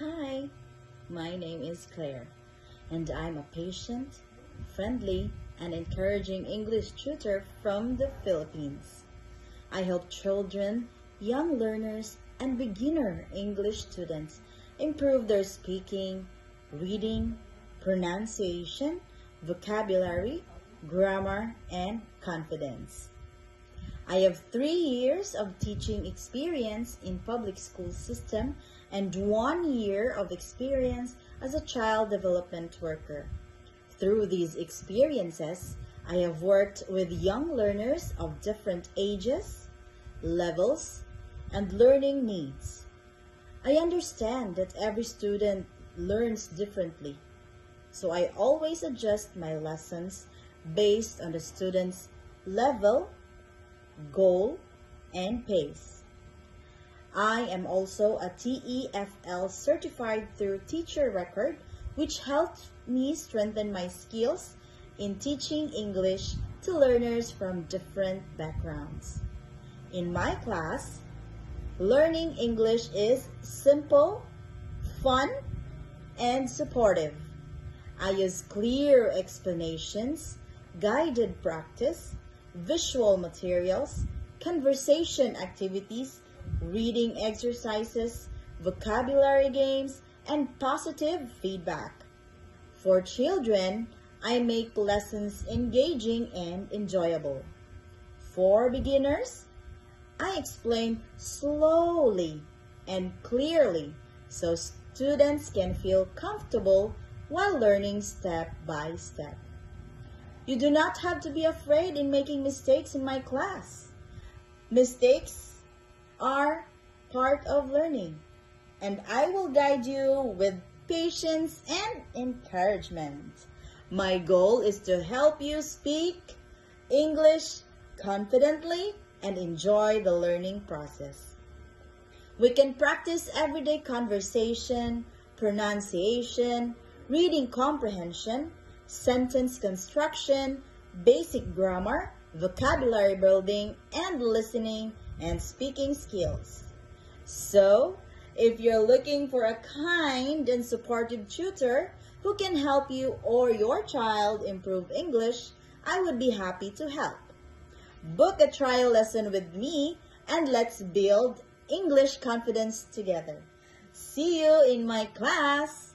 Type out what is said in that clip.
Hi, my name is Claire, and I'm a patient, friendly, and encouraging English tutor from the Philippines. I help children, young learners, and beginner English students improve their speaking, reading, pronunciation, vocabulary, grammar, and confidence. I have 3 years of teaching experience in public school system and 1 year of experience as a child development worker. Through these experiences, I have worked with young learners of different ages, levels, and learning needs. I understand that every student learns differently, so I always adjust my lessons based on the student's level, goal, and pace. I am also a TEFL-certified through teacher record, which helped me strengthen my skills in teaching English to learners from different backgrounds. In my class, learning English is simple, fun, and supportive. I use clear explanations, guided practice, visual materials, conversation activities, reading exercises, vocabulary games, and positive feedback. For children, I make lessons engaging and enjoyable. For beginners, I explain slowly and clearly so students can feel comfortable while learning step by step. You do not have to be afraid in making mistakes in my class. Mistakes are part of learning, and I will guide you with patience and encouragement. My goal is to help you speak English confidently and enjoy the learning process. We can practice everyday conversation, pronunciation, reading comprehension, sentence construction, basic grammar, vocabulary building, and listening and speaking skills. So, if you're looking for a kind and supportive tutor who can help you or your child improve English, I would be happy to help. Book a trial lesson with me and let's build English confidence together. See you in my class!